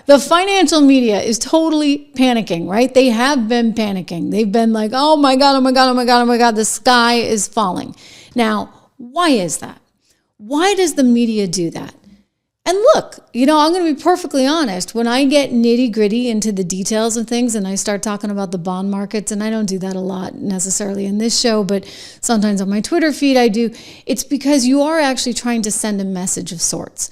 the financial media is totally panicking, right? They have been panicking. They've been like, oh my God, oh my God, oh my God, oh my God, the sky is falling. Now, why is that? Why does the media do that? And look, I'm going to be perfectly honest. When I get nitty gritty into the details of things and I start talking about the bond markets, and I don't do that a lot necessarily in this show, but sometimes on my Twitter feed I do, it's because you are actually trying to send a message of sorts.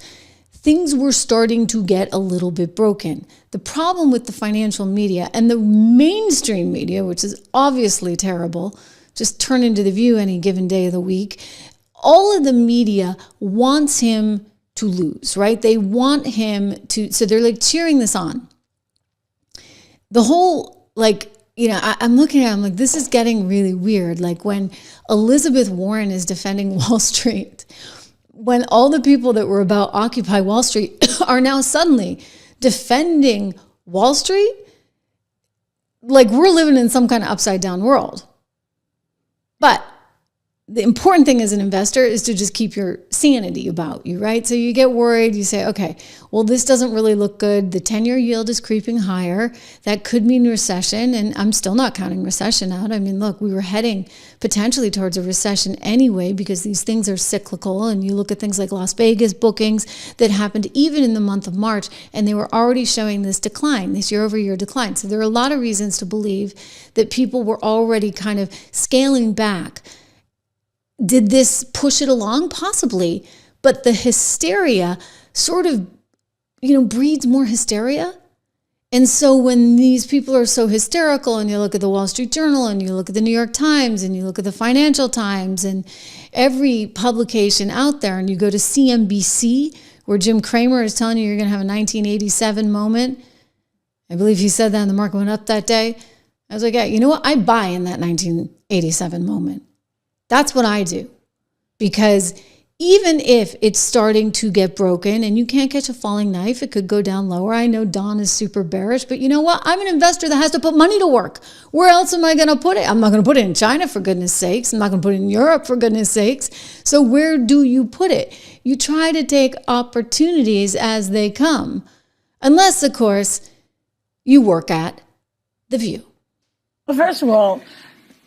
Things were starting to get a little bit broken. The problem with the financial media and the mainstream media, which is obviously terrible, just turn into The View any given day of the week, all of the media wants him to lose, right? They want him to, so they're like cheering this on. The whole, I'm looking at it, I'm like, this is getting really weird. Like when Elizabeth Warren is defending Wall Street, when all the people that were about Occupy Wall Street are now suddenly defending Wall Street, like we're living in some kind of upside down world. But the important thing as an investor is to just keep your sanity about you, right? So you get worried, you say, okay, well, this doesn't really look good. The 10-year yield is creeping higher. That could mean recession, and I'm still not counting recession out. I mean, look, we were heading potentially towards a recession anyway because these things are cyclical, and you look at things like Las Vegas bookings that happened even in the month of March, and they were already showing this decline, this year-over-year decline. So there are a lot of reasons to believe that people were already kind of scaling back. Did this push it along? Possibly. But the hysteria sort of, breeds more hysteria. And so when these people are so hysterical, and you look at the Wall Street Journal, and you look at the New York Times, and you look at the Financial Times, and every publication out there, and you go to CNBC, where Jim Cramer is telling you you're going to have a 1987 moment. I believe he said that, and the market went up that day. I was like, yeah, you know what? I buy in that 1987 moment. That's what I do, because even if it's starting to get broken and you can't catch a falling knife, it could go down lower. I know Don is super bearish, but you know what? I'm an investor that has to put money to work. Where else am I going to put it? I'm not going to put it in China, for goodness sakes. I'm not going to put it in Europe, for goodness sakes. So where do you put it? You try to take opportunities as they come, unless, of course, you work at The View. Well, first of all,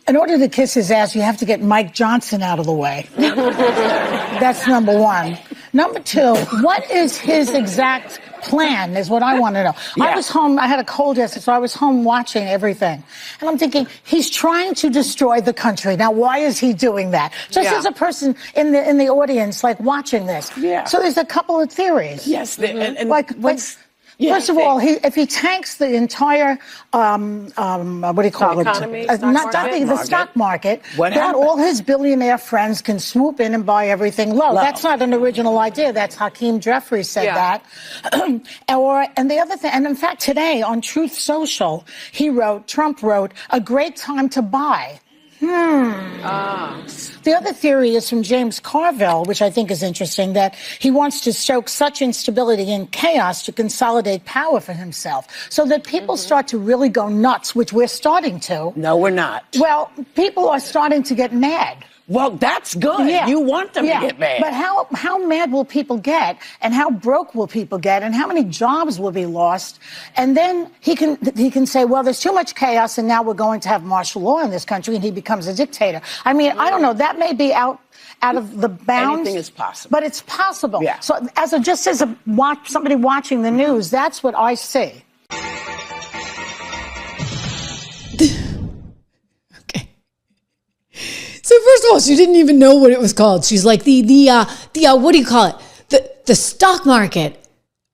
in order to kiss his ass, you have to get Mike Johnson out of the way. That's number one. Number two, what is his exact plan is what I want to know. Yeah. I was home, I had a cold yesterday, so I was home watching everything. And I'm thinking, he's trying to destroy the country. Now, why is he doing that? Just as a person in the audience, like watching this. Yeah. So there's a couple of theories. Yes. And what's... First of all, if he tanks the entire, what do you call economy, it? The stock market, then all his billionaire friends can swoop in and buy everything low. That's not an original idea. That's Hakeem Jeffries said that. And the other thing, and in fact, today on Truth Social, Trump wrote, a great time to buy. The other theory is from James Carville, which I think is interesting, that he wants to stoke such instability and chaos to consolidate power for himself so that people start to really go nuts, which we're starting to. No, we're not. Well, people are starting to get mad. Well, that's good. Yeah. You want them to get mad. But how mad will people get, and how broke will people get, and how many jobs will be lost? And then he can say, well, there's too much chaos, and now we're going to have martial law in this country, and he becomes a dictator. I mean, I don't know. That may be out of the bounds. Anything is possible. But it's possible. Yeah. So somebody watching the news, that's what I see. So first of all, she didn't even know what it was called. She's like the what do you call it? The stock market.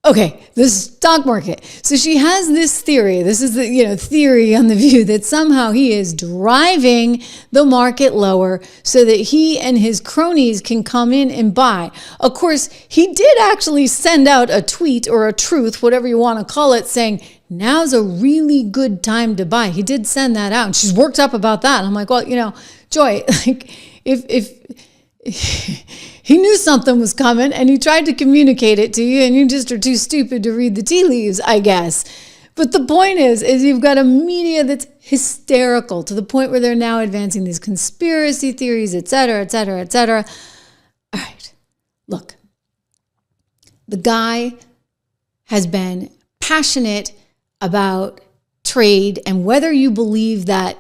Okay, the stock market. So she has this theory. This is the theory on The View that somehow he is driving the market lower so that he and his cronies can come in and buy. Of course, he did actually send out a tweet or a truth, whatever you want to call it, saying, now's a really good time to buy. He did send that out, and she's worked up about that. And I'm like, well, Joy, like if he knew something was coming and he tried to communicate it to you and you just are too stupid to read the tea leaves, I guess. But the point is you've got a media that's hysterical to the point where they're now advancing these conspiracy theories, et cetera, et cetera, et cetera. All right, look, the guy has been passionate about trade, and whether you believe that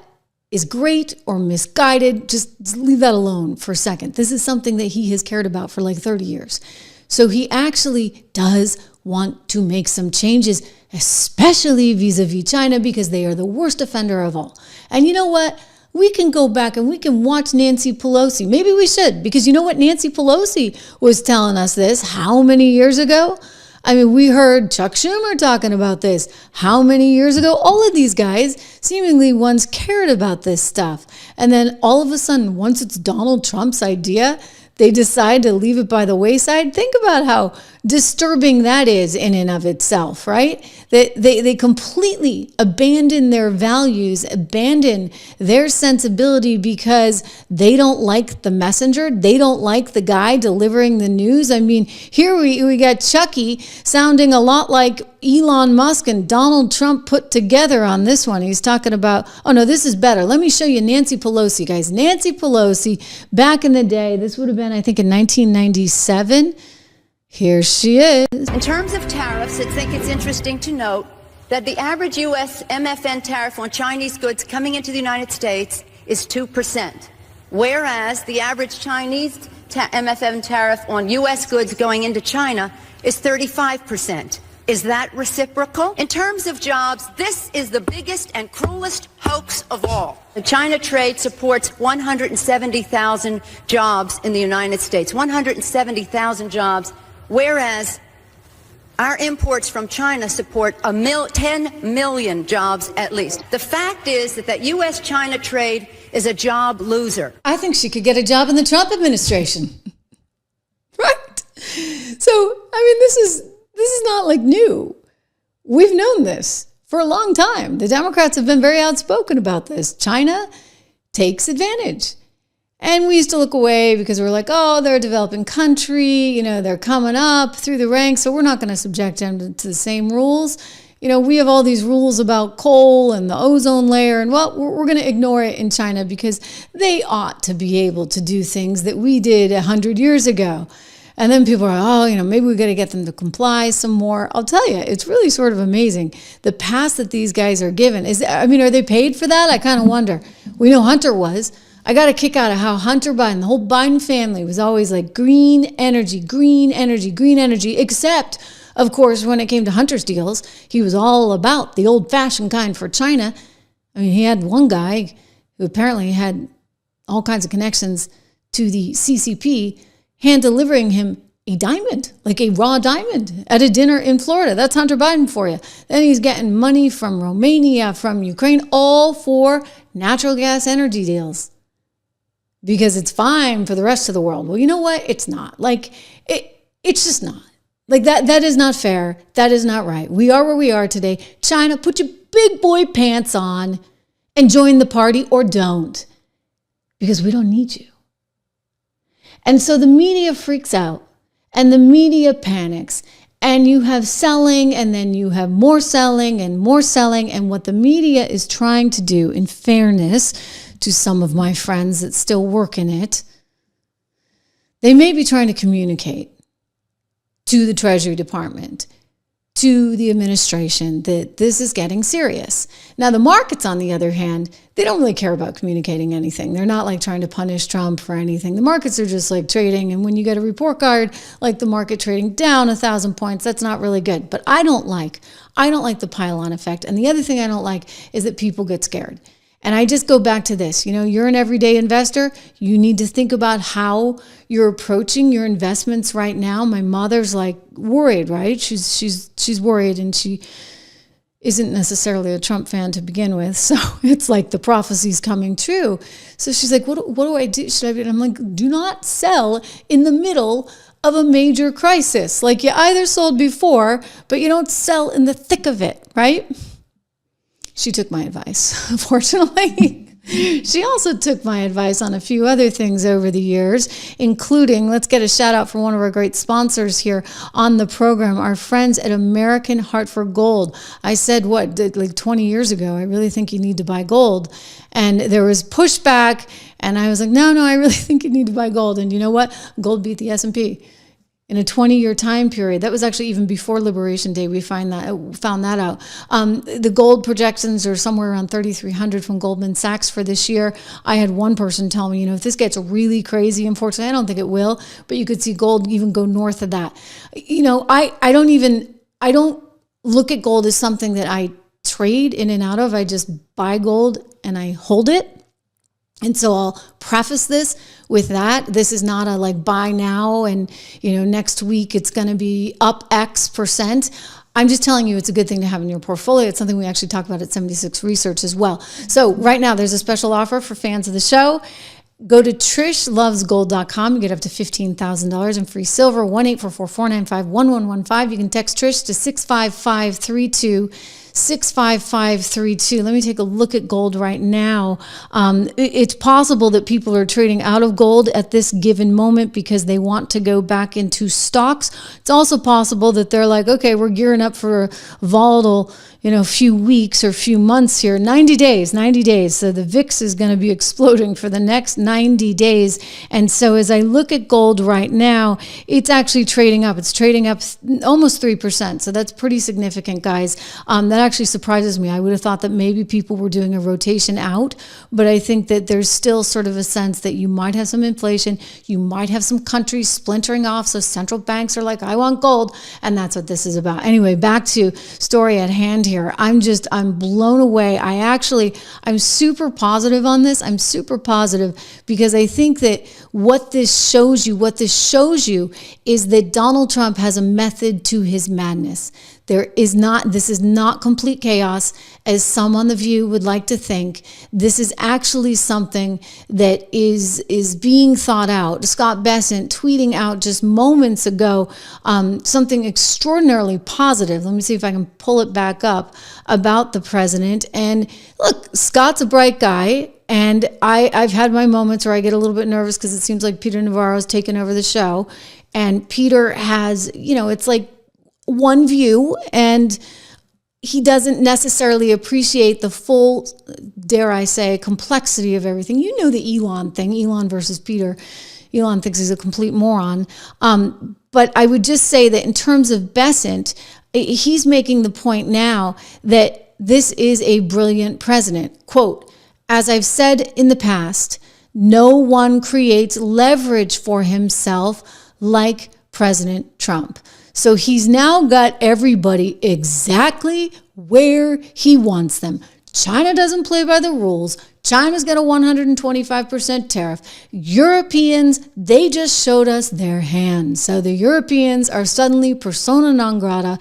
is great or misguided, just leave that alone for a second. This is something that he has cared about for like 30 years. So he actually does want to make some changes, especially vis-a-vis China, because they are the worst offender of all. And you know what? We can go back and we can watch Nancy Pelosi. Maybe we should, because you know what? Nancy Pelosi was telling us this how many years ago? I mean, we heard Chuck Schumer talking about this how many years ago? All of these guys seemingly once cared about this stuff. And then all of a sudden, once it's Donald Trump's idea, they decide to leave it by the wayside. Think about how disturbing that is in and of itself, right? They completely abandon their values, abandon their sensibility because they don't like the messenger. They don't like the guy delivering the news. I mean, here we got Chucky sounding a lot like Elon Musk and Donald Trump put together on this one. He's talking about, oh no, this is better. Let me show you Nancy Pelosi, guys. Nancy Pelosi, back in the day, this would have been, I think, in 1997. Here she is. In terms of tariffs, I think it's interesting to note that the average U.S. MFN tariff on Chinese goods coming into the United States is 2%, whereas the average Chinese MFN tariff on U.S. goods going into China is 35%. Is that reciprocal? In terms of jobs, this is the biggest and cruelest hoax of all. The China trade supports 170,000 jobs in the United States, 170,000 jobs, whereas our imports from China support 10 million jobs at least. The fact is that U.S.-China trade is a job loser. I think she could get a job in the Trump administration. Right? So, I mean, this is not like new. We've known this for a long time. The Democrats have been very outspoken about this. China takes advantage. And we used to look away because we're like, oh, they're a developing country. You know, they're coming up through the ranks, so we're not going to subject them to the same rules. You know, we have all these rules about coal and the ozone layer, and well, we're going to ignore it in China because they ought to be able to do things that we did 100 years ago. And then people are, oh, you know, maybe we got to get them to comply some more. I'll tell you, it's really sort of amazing. The pass that these guys are given are they paid for that? I kind of wonder. We know Hunter was. I got a kick out of how Hunter Biden, the whole Biden family was always like green energy, green energy, green energy, except, of course, when it came to Hunter's deals, he was all about the old-fashioned kind for China. I mean, he had one guy who apparently had all kinds of connections to the CCP, hand delivering him a diamond, like a raw diamond at a dinner in Florida. That's Hunter Biden for you. Then he's getting money from Romania, from Ukraine, all for natural gas energy deals because it's fine for the rest of the world. Well, you know what? It's not. Like, it's just not. Like, that is not fair. That is not right. We are where we are today. China, put your big boy pants on and join the party, or don't, because we don't need you. And so the media freaks out and the media panics, and you have selling, and then you have more selling and more selling. And what the media is trying to do, in fairness to some of my friends that still work in it, they may be trying to communicate to the Treasury Department, to the administration, that this is getting serious. Now, the markets, on the other hand, they don't really care about communicating anything. They're not like trying to punish Trump for anything. The markets are just like trading. And when you get a report card, like the market trading down 1,000 points, that's not really good. But I don't like the pile-on effect. And the other thing I don't like is that people get scared. And I just go back to this, you're an everyday investor. You need to think about how you're approaching your investments right now. My mother's like worried, right? She's worried, and she isn't necessarily a Trump fan to begin with. So it's like the prophecy's coming true. So she's like, what do I do? Should I? And I'm like, do not sell in the middle of a major crisis. Like, you either sold before, but you don't sell in the thick of it, right? She took my advice, unfortunately. She also took my advice on a few other things over the years, including, let's get a shout out for one of our great sponsors here on the program, our friends at American Hartford Gold. I said, like 20 years ago, I really think you need to buy gold. And there was pushback, and I was like, no, I really think you need to buy gold. And you know what? Gold beat the S&P. in a 20-year time period. That was actually even before Liberation Day. We found that out. The gold projections are somewhere around 3,300 from Goldman Sachs for this year. I had one person tell me, if this gets really crazy, unfortunately, I don't think it will, but you could see gold even go north of that. I don't look at gold as something that I trade in and out of. I just buy gold and I hold it. And so I'll preface this with that. This is not a buy now and, next week it's going to be up X percent. I'm just telling you it's a good thing to have in your portfolio. It's something we actually talk about at 76 Research as well. So right now there's a special offer for fans of the show. Go to trishlovesgold.com. You get up to $15,000 in free silver. 1-844-495-1115. You can text Trish to 65532. 65532. Let me take a look at gold right now. It's possible that people are trading out of gold at this given moment because they want to go back into stocks. It's also possible that they're like, okay, we're gearing up for a volatile, few weeks or few months here. 90 days. So the VIX is going to be exploding for the next 90 days. And so as I look at gold right now, it's actually trading up. It's trading up almost 3%. So that's pretty significant, guys. That actually surprises me. I would have thought that maybe people were doing a rotation out, but I think that there's still sort of a sense that you might have some inflation. You might have some countries splintering off. So central banks are like, I want gold. And that's what this is about. Anyway, back to story at hand here. I'm blown away. I'm super positive on this. I'm super positive because I think that what this shows you is that Donald Trump has a method to his madness. This is not complete chaos, as some on The View would like to think. This is actually something that is being thought out. Scott Bessent tweeting out just moments ago something extraordinarily positive. Let me see if I can pull it back up about the president. And look, Scott's a bright guy. And I've had my moments where I get a little bit nervous because it seems like Peter Navarro's taken over the show. And Peter has, it's like one view, and he doesn't necessarily appreciate the full, dare I say, complexity of everything. The Elon thing, Elon versus Peter. Elon thinks he's a complete moron. But I would just say that in terms of Bessent, he's making the point now that this is a brilliant president. Quote, as I've said in the past, no one creates leverage for himself like President Trump. So he's now got everybody exactly where he wants them. China doesn't play by the rules. China's got a 125% tariff. Europeans, they just showed us their hand. So the Europeans are suddenly persona non grata.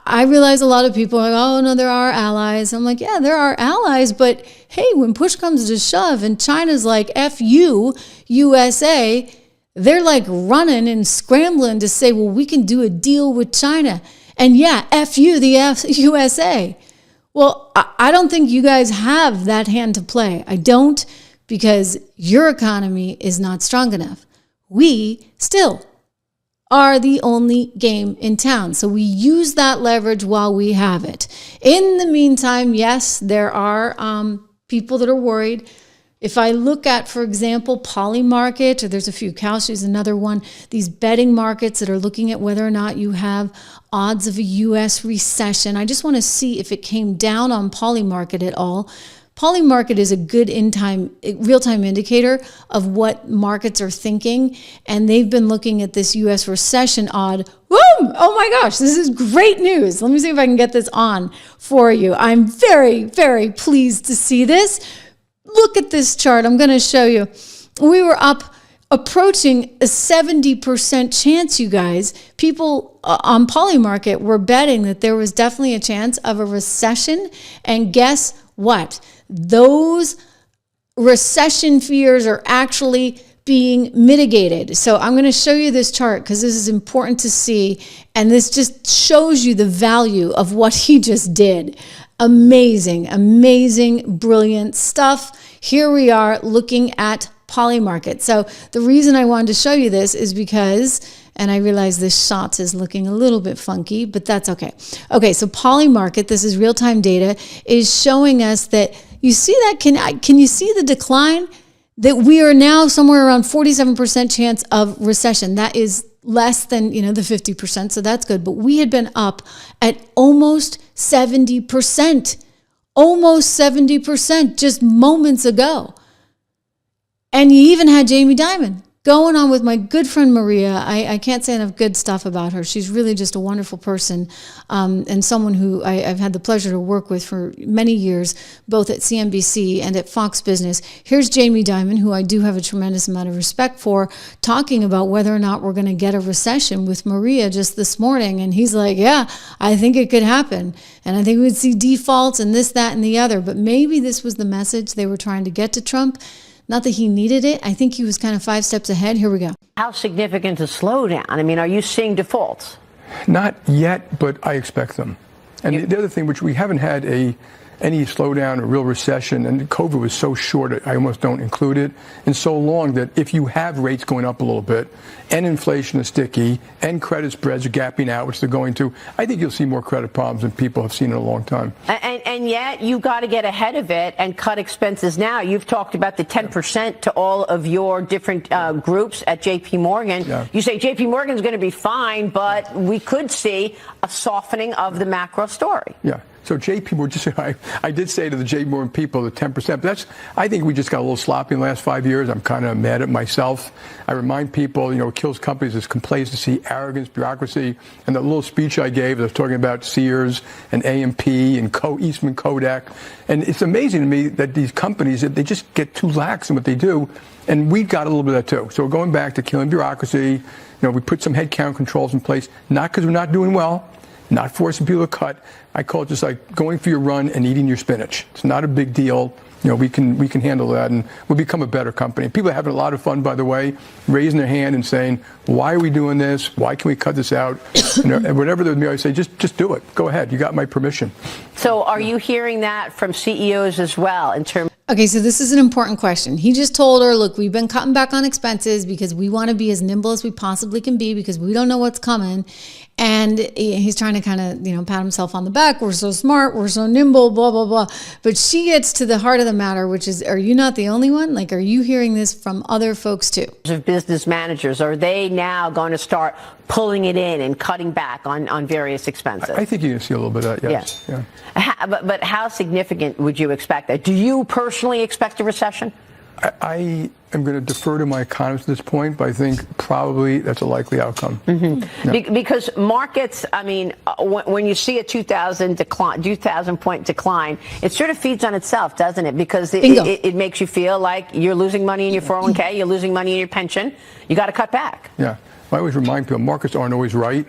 I realize a lot of people are like, oh, no, there are allies. I'm like, yeah, there are allies. But hey, when push comes to shove and China's like, F you, USA, they're like running and scrambling to say, well, we can do a deal with China. And yeah, F you, the USA. Well, I don't think you guys have that hand to play. I don't, because your economy is not strong enough. We still are the only game in town. So we use that leverage while we have it. In the meantime, yes, there are people that are worried. If I look at, for example, Polymarket, or there's a few, Kalshi's another one, these betting markets that are looking at whether or not you have odds of a U.S. recession. I just want to see if it came down on Polymarket at all. Polymarket is a good real-time indicator of what markets are thinking, and they've been looking at this U.S. recession odd. Boom! Oh my gosh, this is great news. Let me see if I can get this on for you. I'm very, very pleased to see this. Look at this chart. I'm going to show you. We were up approaching a 70% chance, you guys. People on Polymarket were betting that there was definitely a chance of a recession. And guess what? Those recession fears are actually being mitigated. So I'm going to show you this chart because this is important to see. And this just shows you the value of what he just did. Amazing, amazing, brilliant stuff. Here we are looking at Polymarket. So the reason I wanted to show you this is because, and I realize this shot is looking a little bit funky, but that's okay. Okay, so Polymarket, this is real-time data, is showing us that, you see that, can you see the decline? That we are now somewhere around 47% chance of recession. That is less than, the 50%. So that's good. But we had been up at almost 70%, just moments ago. And you even had Jamie Dimon going on with my good friend Maria. I can't say enough good stuff about her. She's really just a wonderful person, and someone who I've had the pleasure to work with for many years, both at CNBC and at Fox Business. Here's Jamie Dimon, who I do have a tremendous amount of respect for, talking about whether or not we're going to get a recession with Maria just this morning. And he's like, yeah, I think it could happen. And I think we would see defaults and this, that, and the other. But maybe this was the message they were trying to get to Trump. Not that he needed it. I think he was kind of 5 steps ahead. Here we go. How significant a slowdown? I mean, are you seeing defaults? Not yet, but I expect them. And the other thing, which we haven't had any slowdown or real recession, and COVID was so short, I almost don't include it, and so long that if you have rates going up a little bit, and inflation is sticky, and credit spreads are gapping out, which they're going to, I think you'll see more credit problems than people have seen in a long time. And yet, you got to get ahead of it and cut expenses now. You've talked about the 10% to all of your different groups at J.P. Morgan. Yeah. You say J.P. Morgan's going to be fine, but we could see a softening of the macro story. Yeah. So JP Morgan, I did say to the JP Morgan people, the 10%, but I think we just got a little sloppy in the last 5 years. I'm kind of mad at myself. I remind people, what kills companies is complacency, arrogance, bureaucracy. And that little speech I gave, I was talking about Sears and A&P and Eastman Kodak. And it's amazing to me that these companies, they just get too lax in what they do. And we got a little bit of that too. So going back to killing bureaucracy, we put some headcount controls in place, not because we're not doing well, not forcing people to cut. I call it just like going for your run and eating your spinach. It's not a big deal. We can handle that, and we'll become a better company. People are having a lot of fun, by the way, raising their hand and saying, why are we doing this? Why can we cut this out? And whatever they're I say, just do it. Go ahead. You got my permission. So are you hearing that from CEOs as well in terms? Okay, so this is an important question. He just told her, look, we've been cutting back on expenses because we want to be as nimble as we possibly can be because we don't know what's coming. And he's trying to kind of, pat himself on the back. We're so smart. We're so nimble, blah, blah, blah. But she gets to the heart of the matter, which is, are you not the only one? Like, are you hearing this from other folks too? Of business managers, are they now going to start pulling it in and cutting back on various expenses? I think you're going to see a little bit of that, yes. Yeah. But how significant would you expect that? Do you personally expect a recession? I am going to defer to my economists at this point, but I think probably that's a likely outcome. Mm-hmm. Yeah. Because markets, when you see a 2,000 point decline, it sort of feeds on itself, doesn't it? Because it makes you feel like you're losing money in your 401k, you're losing money in your pension. You got to cut back. Yeah. I always remind people, markets aren't always right.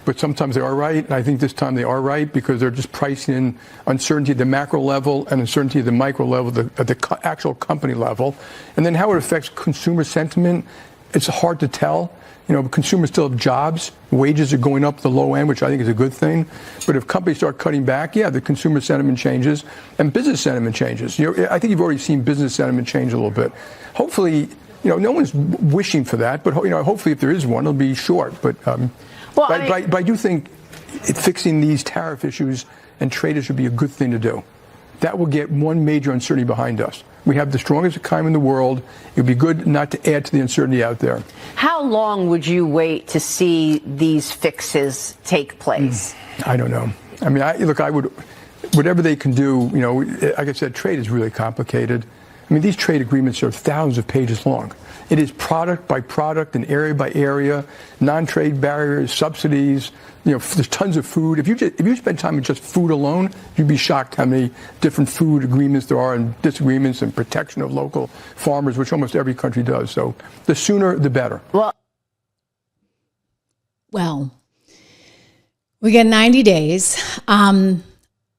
But sometimes they are right, and I think this time they are right because they're just pricing in uncertainty at the macro level and uncertainty at the micro level, at the actual company level. And then how it affects consumer sentiment, it's hard to tell. Consumers still have jobs. Wages are going up at the low end, which I think is a good thing. But if companies start cutting back, the consumer sentiment changes and business sentiment changes. I think you've already seen business sentiment change a little bit. Hopefully, no one's wishing for that, but hopefully if there is one, it'll be short. But I do think fixing these tariff issues and trade issues would be a good thing to do. That will get one major uncertainty behind us. We have the strongest economy in the world. It would be good not to add to the uncertainty out there. How long would you wait to see these fixes take place? I don't know. I would, whatever they can do, like I said, trade is really complicated. These trade agreements are thousands of pages long. It is product by product and area by area, non-trade barriers, subsidies. There's tons of food. If you spend time with just food alone, you'd be shocked how many different food agreements there are and disagreements and protection of local farmers, which almost every country does. So the sooner, the better. Well, we get 90 days.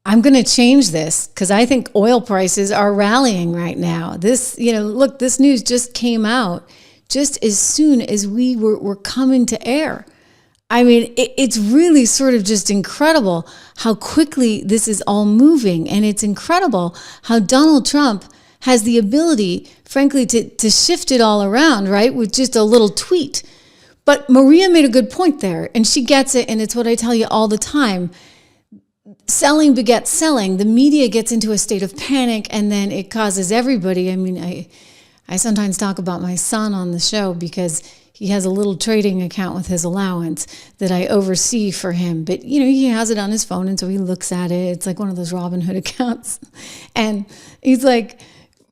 I'm going to change this because I think oil prices are rallying right now. This news just came out just as soon as we were coming to air. It's really sort of just incredible how quickly this is all moving. And it's incredible how Donald Trump has the ability, frankly, to shift it all around, right, with just a little tweet. But Maria made a good point there, and she gets it, and it's what I tell you all the time. Selling begets selling. The media gets into a state of panic, and then it causes everybody. I sometimes talk about my son on the show because he has a little trading account with his allowance that I oversee for him. But, he has it on his phone, and so he looks at it. It's like one of those Robinhood accounts. And he's like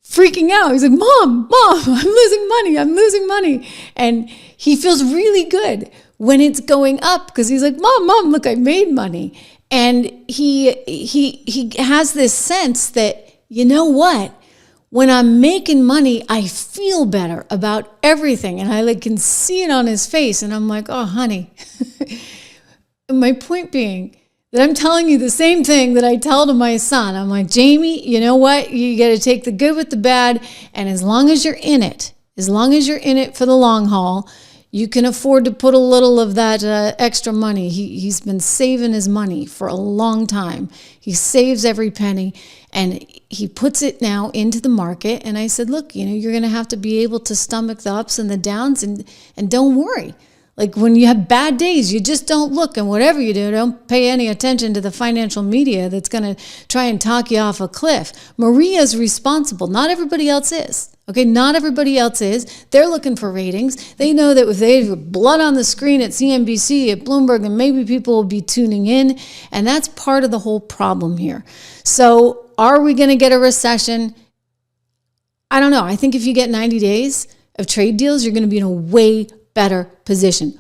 freaking out. He's like, Mom, I'm losing money. And he feels really good when it's going up because he's like, Mom, look, I made money. And he has this sense that, you know what? When I'm making money, I feel better about everything. And I can see it on his face. And I'm like, oh, honey. My point being that I'm telling you the same thing that I tell to my son. I'm like, Jamie, you know what? You got to take the good with the bad. And as long as you're in it for the long haul, you can afford to put a little of that extra money. He's been saving his money for a long time. He saves every penny, and he puts it now into the market. And I said, look, you're going to have to be able to stomach the ups and the downs, and don't worry. Like when you have bad days, you just don't look, and whatever you do, don't pay any attention to the financial media that's going to try and talk you off a cliff. Maria's responsible. Not everybody else is. Okay, not everybody else is. They're looking for ratings. They know that if they have blood on the screen at CNBC, at Bloomberg, then maybe people will be tuning in. And that's part of the whole problem here. So are we going to get a recession? I don't know. I think if you get 90 days of trade deals, you're going to be in a way better position.